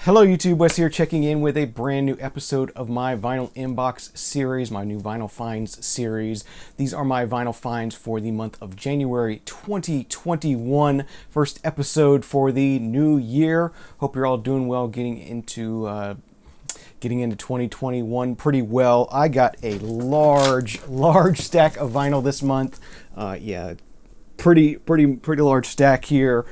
Hello YouTube, Wes here checking in with a brand new episode of my Vinyl Inbox series, my new Vinyl Finds series. These are my vinyl finds for the month of January 2021. First episode for the new year. Hope you're all doing well, getting into 2021 pretty well. I got a large stack of vinyl this month. Pretty large stack here.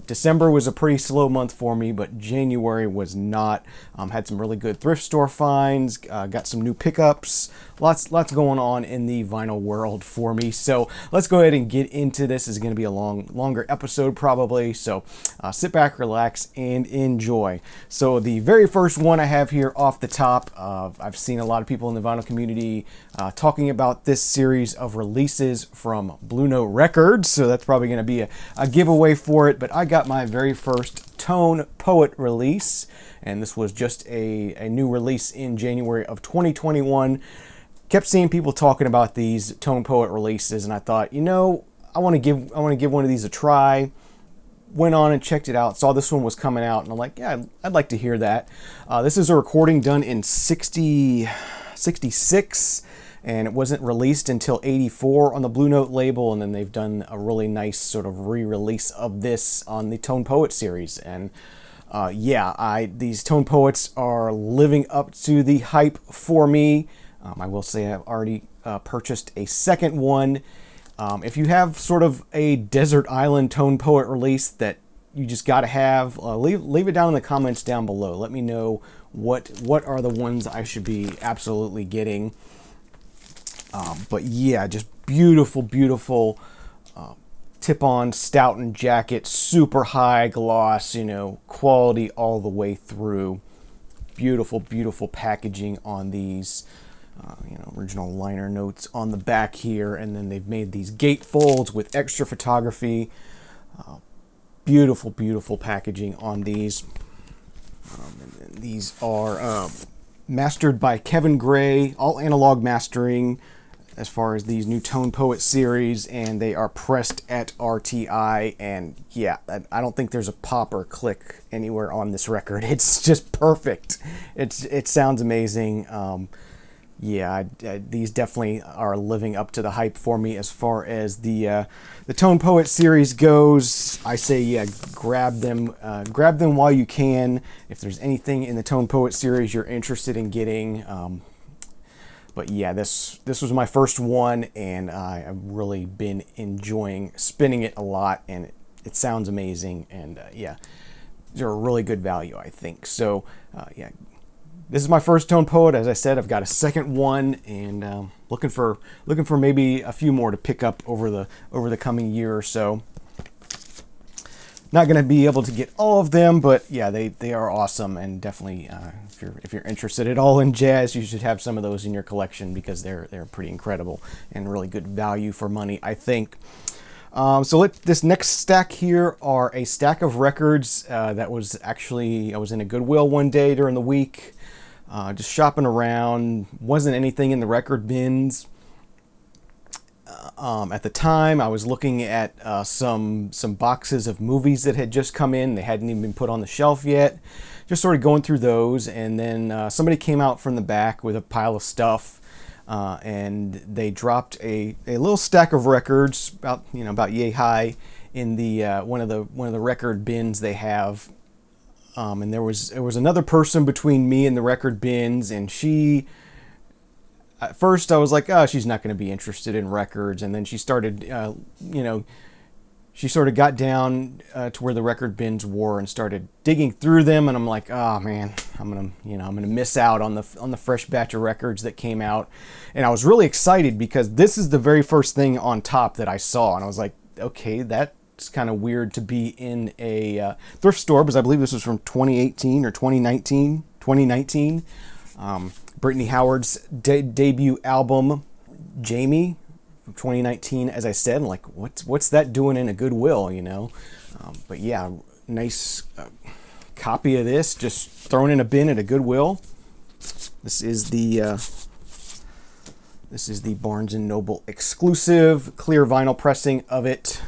December was a pretty slow month for me, but January was not. Had some really good thrift store finds, got some new pickups, lots going on in the vinyl world for me. So let's go ahead and get into this. This is going to be a longer episode probably. So sit back, relax, and enjoy. So the very first one I have here off the top, I've seen a lot of people in the vinyl community talking about this series of releases from Blue Note Records. So that's probably going to be a giveaway for it. But I got my very first Tone Poet release, and this was just a new release in January of 2021. Kept seeing people talking about these Tone Poet releases, and I thought, I want to give one of these a try. Went on and checked it out, saw this one was coming out, and I'm like, yeah, I'd like to hear that. This is a recording done in 66, and it wasn't released until 84 on the Blue Note label, and then they've done a really nice sort of re-release of this on the Tone Poet series. And these Tone Poets are living up to the hype for me. I will say I've already purchased a second one. If you have sort of a desert island Tone Poet release that you just got to have, leave it down in the comments down below. Let me know what are the ones I should be absolutely getting. Just beautiful tip-on Stoughton jacket, super high gloss, quality all the way through. Beautiful packaging on these. Original liner notes on the back here, and then they've made these gate folds with extra photography. Beautiful packaging on these. And these are mastered by Kevin Gray, all analog mastering as far as these new Tone Poet series, and they are pressed at RTI, and I don't think there's a pop or click anywhere on this record. It's just perfect. It sounds amazing. These definitely are living up to the hype for me as far as the Tone Poet series goes. I say, grab them while you can. If there's anything in the Tone Poet series you're interested in getting. This was my first one, and I've really been enjoying spinning it a lot, and it sounds amazing, and they're a really good value, I think. So, this is my first Tone Poet. As I said, I've got a second one, and looking for maybe a few more to pick up over the coming year or so. Not going to be able to get all of them, but they are awesome, and definitely if you're interested at all in jazz, you should have some of those in your collection because they're pretty incredible and really good value for money, I think. This next stack here are a stack of records that was actually, I was in a Goodwill one day during the week, just shopping around. Wasn't anything in the record bins. At the time, I was looking at some boxes of movies that had just come in. They hadn't even been put on the shelf yet. Just sort of going through those, and then somebody came out from the back with a pile of stuff, and they dropped a little stack of records about yay high in the one of the record bins they have. And there was another person between me and the record bins, and she. At first, I was like, oh, she's not going to be interested in records. And then she started, she sort of got down to where the record bins were and started digging through them. And I'm like, oh man, I'm gonna miss out on the fresh batch of records that came out. And I was really excited because this is the very first thing on top that I saw. And I was like, okay, that's kind of weird to be in a thrift store, because I believe this was from 2018 or 2019. Brittany Howard's debut album, Jamie, from 2019, as I said. I'm like, what's that doing in a Goodwill, nice copy of this, just thrown in a bin at a Goodwill. This is the Barnes & Noble exclusive clear vinyl pressing of it.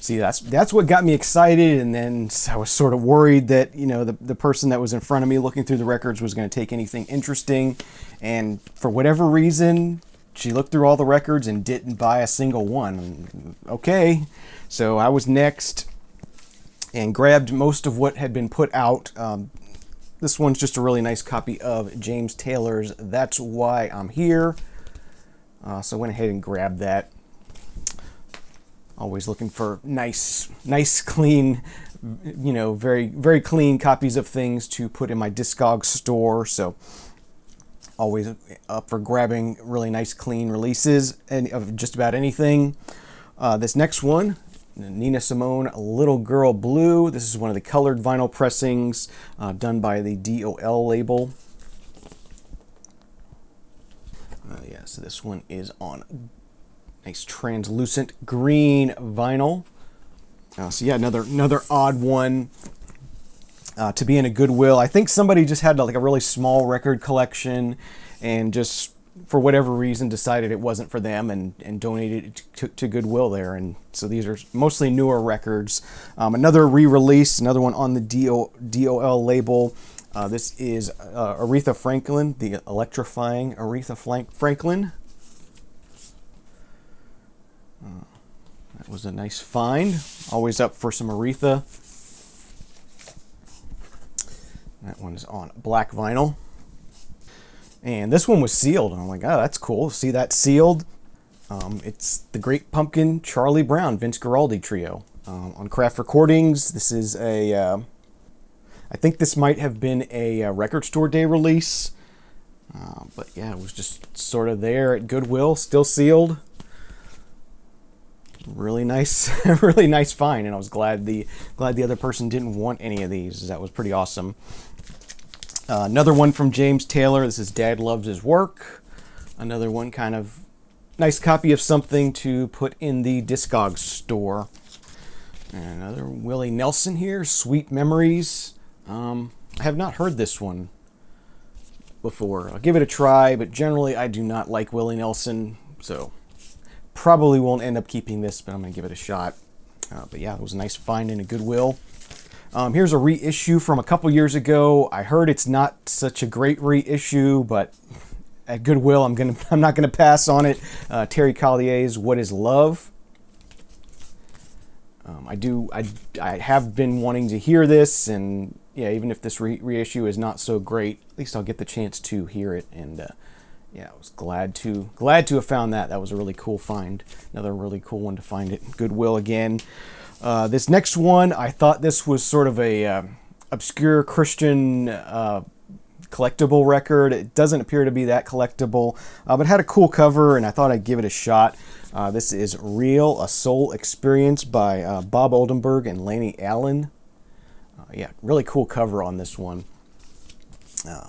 See, that's what got me excited, and then I was sort of worried that, you know, the person that was in front of me looking through the records was going to take anything interesting, and for whatever reason, she looked through all the records and didn't buy a single one. Okay, so I was next and grabbed most of what had been put out. This one's just a really nice copy of James Taylor's That's Why I'm Here. So I went ahead and grabbed that. Always looking for nice, clean, you know, very, very clean copies of things to put in my Discogs store. So always up for grabbing really nice, clean releases of just about anything. This next one, Nina Simone, Little Girl Blue. This is one of the colored vinyl pressings done by the DOL label. Yeah, so this one is on nice translucent green vinyl. So yeah, another odd one to be in a Goodwill. I think somebody just had like a really small record collection and just for whatever reason decided it wasn't for them and donated it to Goodwill there. And so these are mostly newer records. Another re-release, another one on the DOL label. This is Aretha Franklin, the electrifying Aretha Franklin. That was a nice find. Always up for some Aretha. That one's on black vinyl. And this one was sealed. And I'm like, oh, that's cool. See that sealed? It's the Great Pumpkin, Charlie Brown, Vince Guaraldi trio. On Craft Recordings, this is a... I think this might have been a record store day release. But yeah, it was just sort of there at Goodwill, still sealed. Really nice, really nice find, and I was glad the other person didn't want any of these. That was pretty awesome. Another one from James Taylor. This is Dad Loves His Work. Another one, kind of nice copy of something to put in the Discogs store. And another Willie Nelson here, Sweet Memories. I have not heard this one before. I'll give it a try, but generally I do not like Willie Nelson, so probably won't end up keeping this, but I'm going to give it a shot. But yeah, it was a nice find in a Goodwill. Here's a reissue from a couple years ago. I heard it's not such a great reissue, but at Goodwill, I'm not gonna pass on it. Terry Collier's "What Is Love." I have been wanting to hear this, and yeah, even if this reissue is not so great, at least I'll get the chance to hear it. And yeah, I was glad to have found that. That was a really cool find. Another really cool one to find at Goodwill again. This next one, I thought this was sort of a obscure Christian collectible record. It doesn't appear to be that collectible, but it had a cool cover, and I thought I'd give it a shot. This is Real, A Soul Experience by Bob Oldenburg and Laney Allen. Yeah, really cool cover on this one. Yeah.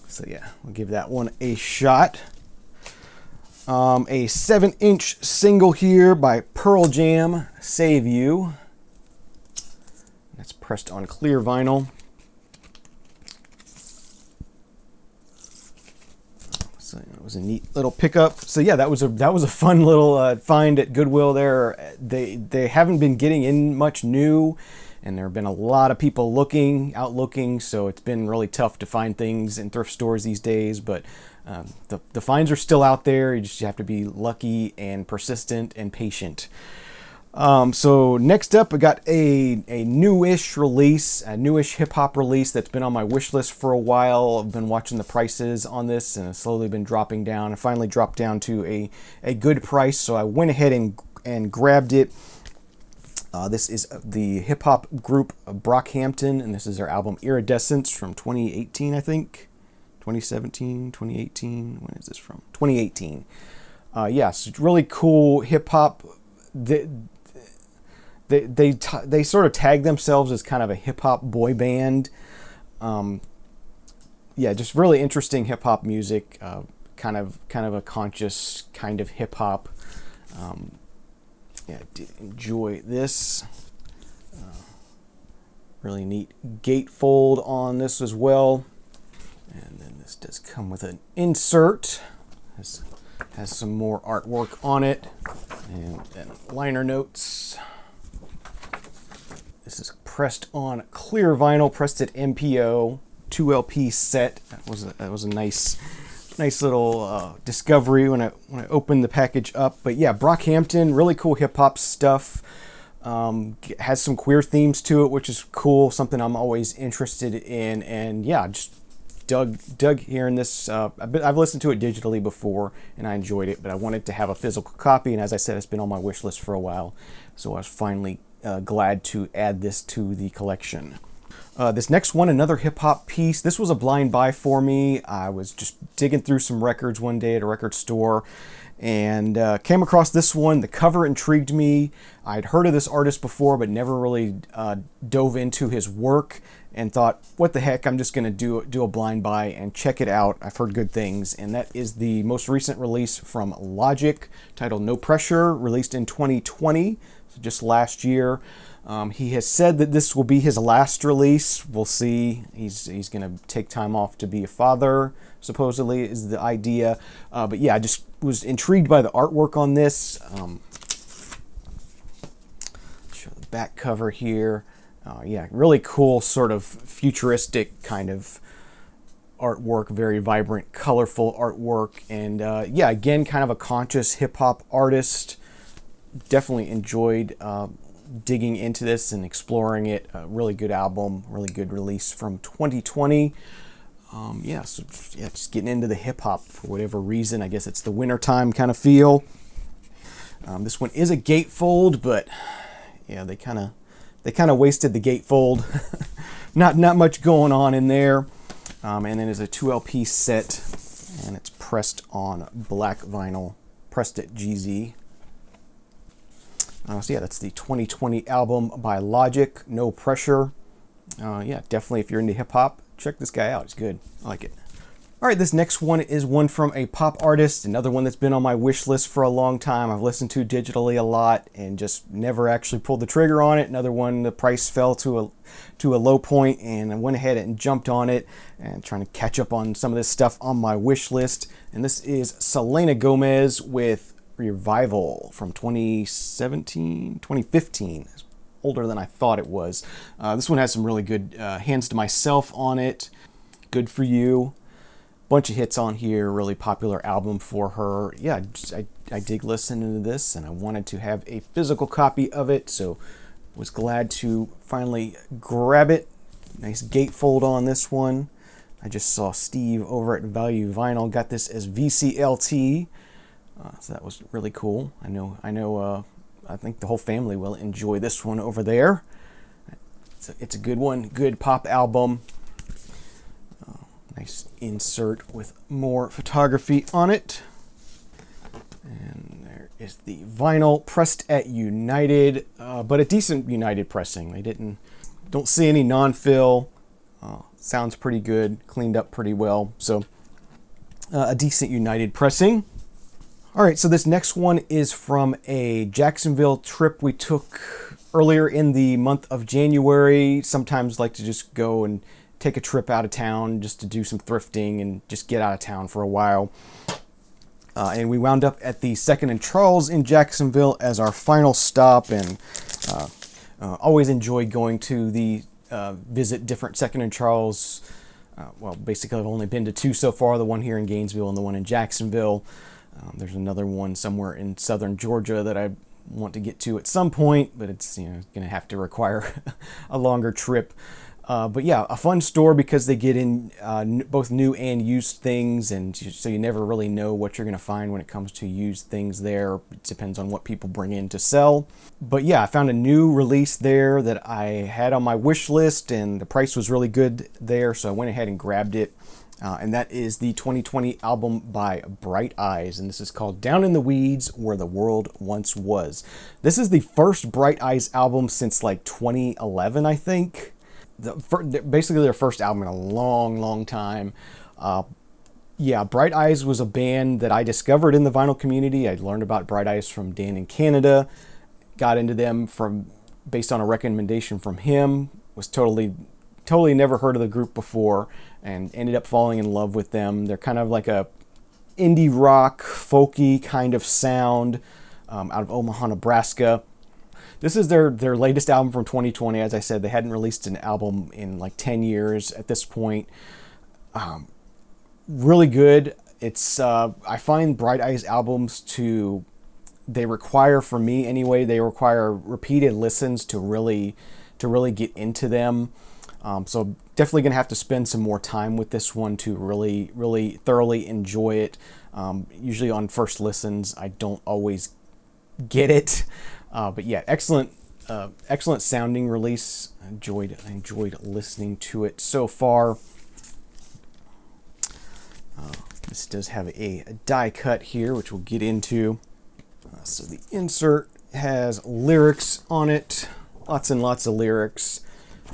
So yeah, we'll give that one a shot. A 7-inch single here by Pearl Jam, Save You. That's pressed on clear vinyl. So it was a neat little pickup. So yeah, that was a fun little find at Goodwill there. They haven't been getting in much new, and there have been a lot of people out looking, so it's been really tough to find things in thrift stores these days, but the finds are still out there. You just have to be lucky and persistent and patient. So next up, I got a newish release, a newish hip-hop release that's been on my wish list for a while. I've been watching the prices on this, and it's slowly been dropping down. I finally dropped down to a good price, so I went ahead and grabbed it. This is the hip-hop group Brockhampton, and this is their album Iridescence from 2018, I think. 2017, 2018. When is this from? 2018. Yes, it's really cool hip-hop. They sort of tag themselves as kind of a hip-hop boy band. Yeah, just really interesting hip-hop music. Kind of a conscious kind of hip-hop. Yeah, I did enjoy this. Really neat gatefold on this as well. And then this does come with an insert. This Has some more artwork on it. And then liner notes. This is pressed on clear vinyl, pressed at MPO, 2 LP set. That was a nice little discovery when I opened the package up. But yeah, Brockhampton, really cool hip hop stuff. Has some queer themes to it, which is cool. Something I'm always interested in. And yeah, just dug hearing this. I've listened to it digitally before and I enjoyed it, but I wanted to have a physical copy. And as I said, it's been on my wish list for a while, so I was finally glad to add this to the collection. This next one, another hip-hop piece. This was a blind buy for me. I was just digging through some records one day at a record store and came across this one. The cover intrigued me. I'd heard of this artist before, but never really dove into his work and thought, what the heck, I'm just going to do a blind buy and check it out. I've heard good things, and that is the most recent release from Logic, titled No Pressure, released in 2020, so just last year. He has said that this will be his last release. We'll see. He's going to take time off to be a father, supposedly, is the idea. But yeah, I just was intrigued by the artwork on this. Show the back cover here. Yeah, really cool, sort of futuristic kind of artwork, very vibrant, colorful artwork. And yeah, again, kind of a conscious hip-hop artist. Definitely enjoyed digging into this and exploring it. A really good album, really good release from 2020. Yeah, so yeah, just getting into the hip-hop for whatever reason. I guess it's the wintertime kind of feel. This one is a gatefold, but yeah, they kind of wasted the gatefold. not much going on in there. And then there's a 2 LP set, and it's pressed on black vinyl, pressed at GZ. So yeah, that's the 2020 album by Logic, No Pressure. Yeah, definitely if you're into hip hop, check this guy out. It's good. I like it. All right, this next one is one from a pop artist, another one that's been on my wish list for a long time. I've listened to digitally a lot and just never actually pulled the trigger on it. Another one, the price fell to a low point, and I went ahead and jumped on it and trying to catch up on some of this stuff on my wish list. And this is Selena Gomez with Revival from 2015. It's older than I thought it was. This one has some really good Hands to Myself on it. Good For You. Bunch of hits on here. Really popular album for her. Yeah, I dig listening to this, and I wanted to have a physical copy of it, so was glad to finally grab it. Nice gatefold on this one. I just saw Steve over at Value Vinyl got this as VCLT. So that was really cool. I think the whole family will enjoy this one over there. It's a good one, good pop album. Nice insert with more photography on it. And there is the vinyl pressed at United, but a decent United pressing. Don't see any non-fill. Sounds pretty good, cleaned up pretty well. So a decent United pressing. All right, so this next one is from a Jacksonville trip we took earlier in the month of January. Sometimes like to just go and take a trip out of town just to do some thrifting and just get out of town for a while. And we wound up at the 2nd and Charles in Jacksonville as our final stop, and always enjoy going to the visit different 2nd and Charles. Well, basically I've only been to 2 so far, the one here in Gainesville and the one in Jacksonville. There's another one somewhere in southern Georgia that I want to get to at some point, but it's going to have to require a longer trip. But yeah, a fun store because they get in both new and used things, and so you never really know what you're going to find when it comes to used things there. It depends on what people bring in to sell. But yeah, I found a new release there that I had on my wish list, and the price was really good there, so I went ahead and grabbed it. And that is the 2020 album by Bright Eyes, and this is called Down in the Weeds, Where the World Once Was. This is the first Bright Eyes album since like 2011, I think. Basically their first album in a long time. Yeah, Bright Eyes was a band that I discovered in the vinyl community. I learned about Bright Eyes from Dan in Canada, got into them based on a recommendation from him, was totally never heard of the group before, and ended up falling in love with them. They're kind of like a indie rock, folky kind of sound out of Omaha, Nebraska. This is their latest album from 2020. As I said, they hadn't released an album in like 10 years at this point. Really good. It's I find Bright Eyes albums they require, for me anyway, they require repeated listens to really get into them. So definitely gonna have to spend some more time with this one to really thoroughly enjoy it. Usually on first listens, I don't always get it, but yeah, excellent sounding release. I enjoyed listening to it so far. This does have a die cut here, which we'll get into. So the insert has lyrics on it, lots and lots of lyrics.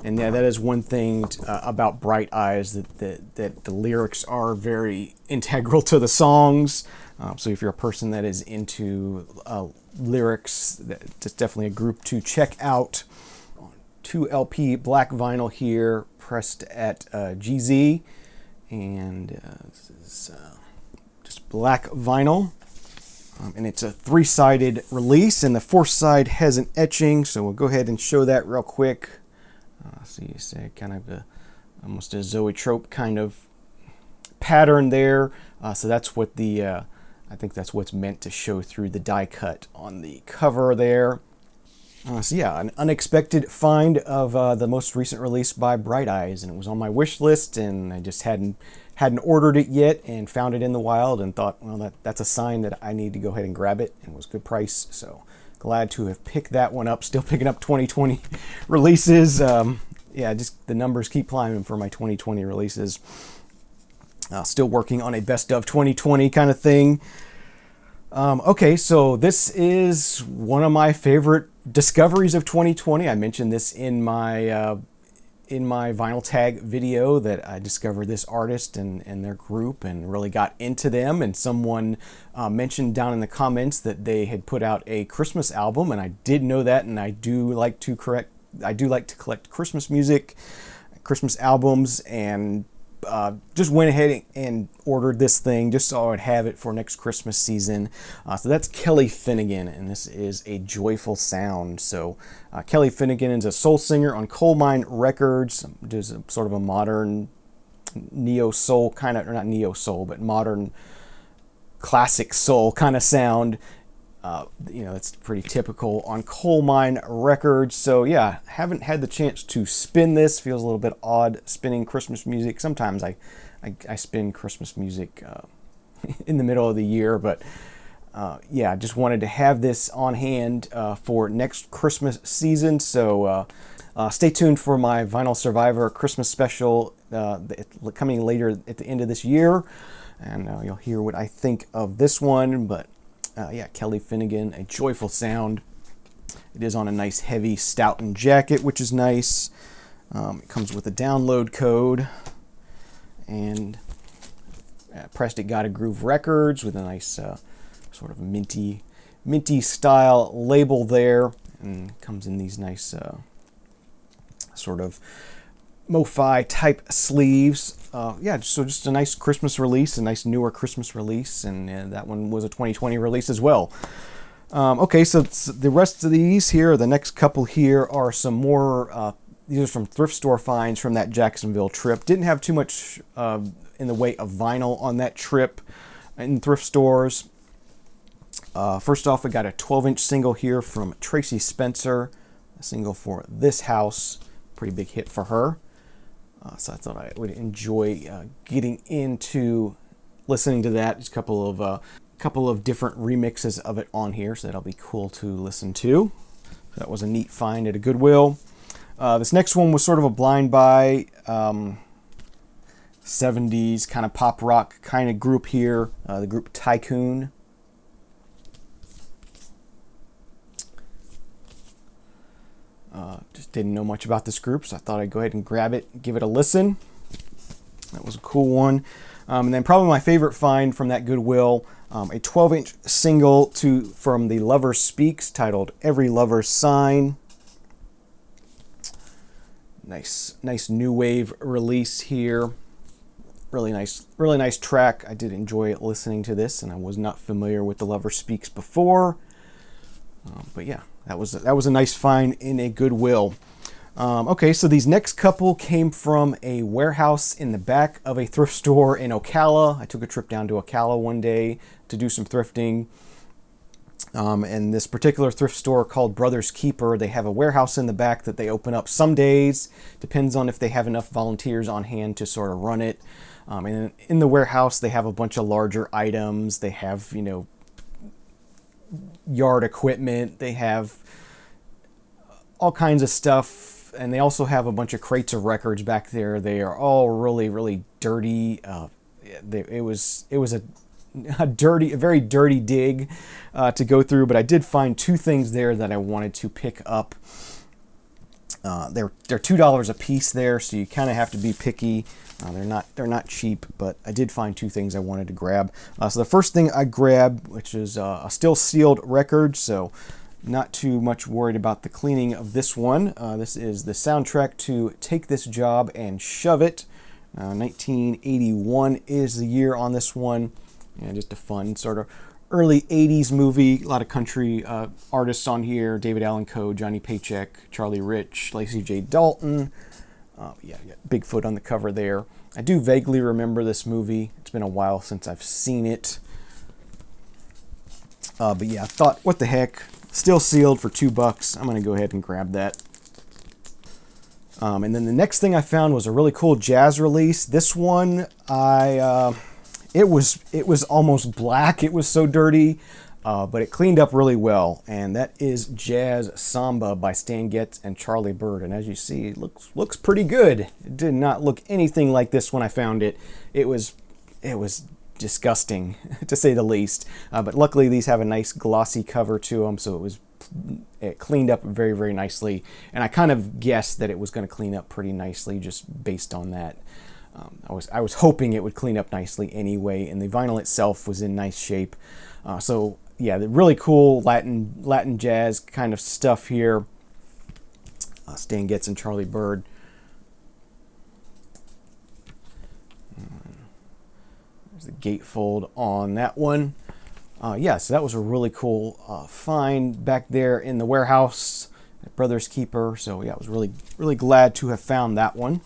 And yeah, that is one thing about Bright Eyes, that the lyrics are very integral to the songs. So if you're a person that is into lyrics, that's definitely a group to check out. 2LP black vinyl here, pressed at GZ. And this is just black vinyl. And it's a 3-sided release, and the 4th side has an etching, so we'll go ahead and show that real quick. So you see kind of almost a zoetrope kind of pattern there. So that's what I think that's what's meant to show through the die cut on the cover there. So yeah, an unexpected find of the most recent release by Bright Eyes, and it was on my wish list, and I just hadn't ordered it yet, and found it in the wild and thought, well, that's a sign that I need to go ahead and grab it, and it was a good price. So glad to have picked that one up. Still picking up 2020 releases. Yeah, just the numbers keep climbing for my 2020 releases. Still working on a best of 2020 kind of thing. Okay, so this is one of my favorite discoveries of 2020. I mentioned this in my vinyl tag video, that I discovered this artist and their group and really got into them. And someone mentioned down in the comments that they had put out a Christmas album, and I did know that, and I do like to collect Christmas music, Christmas albums, and just went ahead and ordered this thing just so I would have it for next Christmas season. So that's Kelly Finnegan, and this is A Joyful Sound. So Kelly Finnegan is a soul singer on Coal Mine Records. Does a sort of a modern neo-soul kind of, or not neo-soul, but modern classic soul kind of sound. It's pretty typical on Coal Mine Records. So yeah, haven't had the chance to spin this. Feels a little bit odd spinning Christmas music. Sometimes I spin Christmas music in the middle of the year, but yeah, just wanted to have this on hand for next Christmas season. So stay tuned for my Vinyl Survivor Christmas special coming later at the end of this year, and you'll hear what I think of this one. But yeah, Kelly Finnegan, A Joyful Sound. It is on a nice heavy Stoughton jacket, which is nice. It comes with a download code, and pressed at Gotta Groove Records with a nice sort of minty style label there, and comes in these nice sort of MoFi type sleeves. Yeah, so just a nice Christmas release, a nice newer Christmas release, and that one was a 2020 release as well. Okay, so the rest of these here, the next couple here, are some more, these are from thrift store finds from that Jacksonville trip. Didn't have too much in the way of vinyl on that trip in thrift stores. First off, we got a 12-inch single here from Tracy Spencer, a single for This House, pretty big hit for her. So I thought I would enjoy getting into listening to that. Just a couple of different remixes of it on here, so that'll be cool to listen to. That was a neat find at a Goodwill. This next one was sort of a blind buy, 70s kind of pop rock kind of group here, the group Tycoon. Just didn't know much about this group, so I thought I'd go ahead and grab it and give it a listen. That was a cool one. And then probably my favorite find from that Goodwill, a 12-inch single from The Lover Speaks, titled Every Lover's Sign. Nice new wave release here. Really nice track. I did enjoy listening to this, and I was not familiar with The Lover Speaks before. But yeah, that was a nice find in a Goodwill. Okay, so these next couple came from a warehouse in the back of a thrift store in Ocala. I took a trip down to Ocala one day to do some thrifting. And this particular thrift store called Brothers Keeper, they have a warehouse in the back that they open up some days. Depends on if they have enough volunteers on hand to sort of run it. And in the warehouse, they have a bunch of larger items. They have, yard equipment. They have all kinds of stuff. And they also have a bunch of crates of records back there. They are all really, really dirty. It was a very dirty dig to go through, but I did find two things there that I wanted to pick up. They're $2 a piece there, so you kind of have to be picky. They're not cheap, but I did find two things I wanted to grab. So the first thing I grabbed, which is a still sealed record, so not too much worried about the cleaning of this one. This is the soundtrack to Take This Job and Shove It. 1981 is the year on this one. Yeah, just a fun sort of early 80s movie. A lot of country artists on here. David Allan Coe, Johnny Paycheck, Charlie Rich, Lacey J. Dalton. Yeah, Bigfoot on the cover there. I do vaguely remember this movie. It's been a while since I've seen it. But yeah, I thought, what the heck? Still sealed for $2. I'm going to go ahead and grab that. And then the next thing I found was a really cool jazz release. This one, it was almost black. It was so dirty, but it cleaned up really well. And that is Jazz Samba by Stan Getz and Charlie Bird. And as you see, it looks pretty good. It did not look anything like this when I found it. It was disgusting, to say the least. But luckily, these have a nice glossy cover to them, so it cleaned up very, very nicely. And I kind of guessed that it was going to clean up pretty nicely just based on that. I was hoping it would clean up nicely anyway, and the vinyl itself was in nice shape. So yeah, the really cool Latin jazz kind of stuff here. Stan Getz and Charlie Bird. There's the gatefold on that one. Yeah, so that was a really cool find back there in the warehouse at Brothers Keeper. So yeah, I was really, really glad to have found that one.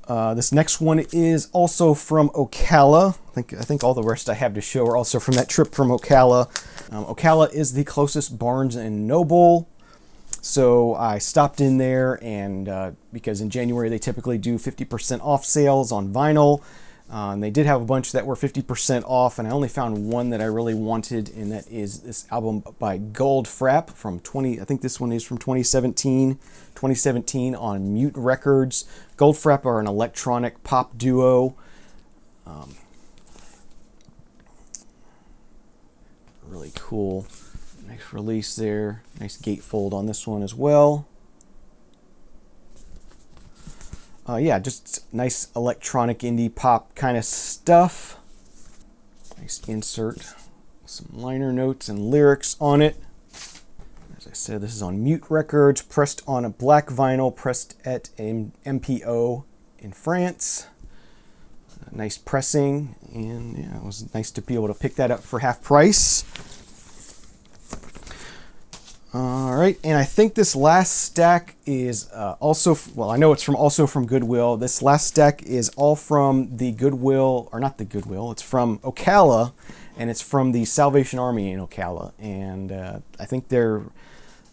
This next one is also from Ocala. I think all the rest I have to show are also from that trip from Ocala. Ocala is the closest Barnes & Noble. So I stopped in there, and because in January they typically do 50% off sales on vinyl. And they did have a bunch that were 50% off, and I only found one that I really wanted, and that is this album by Goldfrapp from I think this one is from 2017 on Mute Records. Goldfrapp are an electronic pop duo. Really cool. Nice release there. Nice gatefold on this one as well. Yeah, just nice electronic indie pop kind of stuff. Nice insert. Some liner notes and lyrics on it. As I said, this is on Mute Records, pressed on a black vinyl, pressed at MPO in France. Nice pressing, and yeah, it was nice to be able to pick that up for half price. All right, and I think this last stack is also, well, I know it's also from Goodwill. This last stack is all from the Goodwill, or not the Goodwill, it's from Ocala, and it's from the Salvation Army in Ocala. And I think they're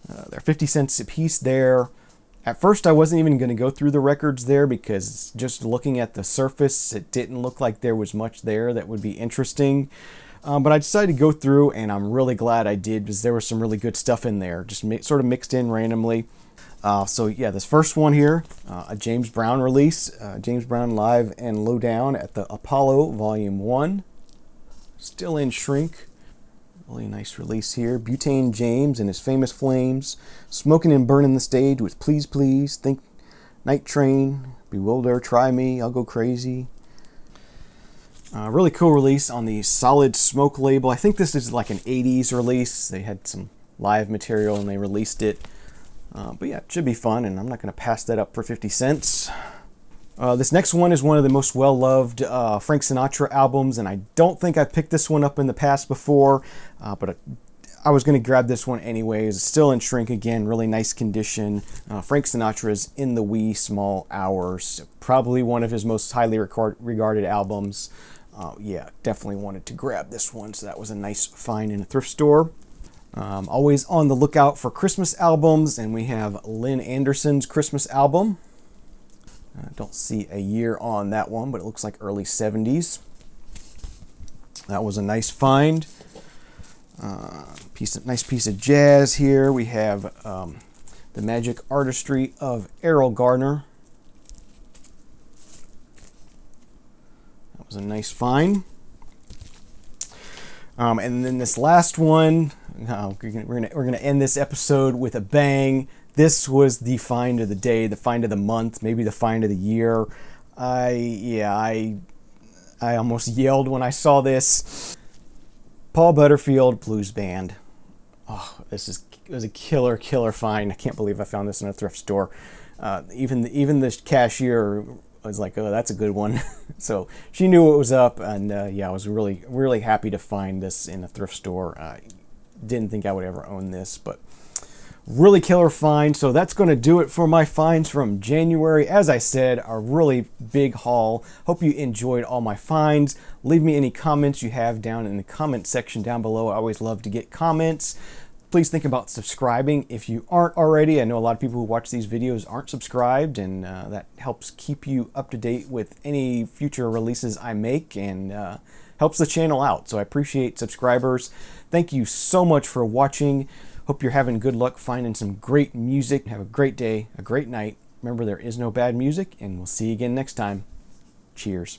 50 cents a piece there. At first, I wasn't even going to go through the records there because just looking at the surface, it didn't look like there was much there that would be interesting. But I decided to go through, and I'm really glad I did because there was some really good stuff in there, just sort of mixed in randomly. So yeah, this first one here, a James Brown release, James Brown Live and Lowdown at the Apollo Volume 1. Still in shrink. Really nice release here. Butane James and his famous flames, smoking and burning the stage with Please Please, Think Night Train, Bewilder, Try Me, I'll Go Crazy. Really cool release on the Solid Smoke label. I think this is like an 80s release. They had some live material and they released it. But yeah, it should be fun, and I'm not going to pass that up for 50 cents. This next one is one of the most well-loved Frank Sinatra albums, and I don't think I've picked this one up in the past before, but I was going to grab this one anyways. It's still in shrink again, really nice condition. Frank Sinatra's In the Wee Small Hours, probably one of his most highly regarded albums. Yeah, definitely wanted to grab this one, so that was a nice find in a thrift store. Always on the lookout for Christmas albums, and we have Lynn Anderson's Christmas album. I don't see a year on that one, but it looks like early 70s. That was a nice find. Nice piece of jazz here. We have The Magic Artistry of Errol Garner. That was a nice find. And then this last one, we're gonna end this episode with a bang. This was the find of the day, the find of the month, maybe the find of the year. I almost yelled when I saw this. Paul Butterfield Blues Band. Oh, it was a killer find. I can't believe I found this in a thrift store. Even the cashier was like, "Oh, that's a good one." So she knew what was up, and yeah, I was really happy to find this in a thrift store. Didn't think I would ever own this, but really killer find. So that's going to do it for my finds from January. As I said, a really big haul. Hope you enjoyed all my finds. Leave me any comments you have down in the comment section down below. I always love to get comments. Please think about subscribing if you aren't already. I know a lot of people who watch these videos aren't subscribed, and that helps keep you up to date with any future releases I make, and helps the channel out. So I appreciate subscribers. Thank you so much for watching. Hope you're having good luck finding some great music. Have a great day, a great night. Remember, there is no bad music, and we'll see you again next time. Cheers.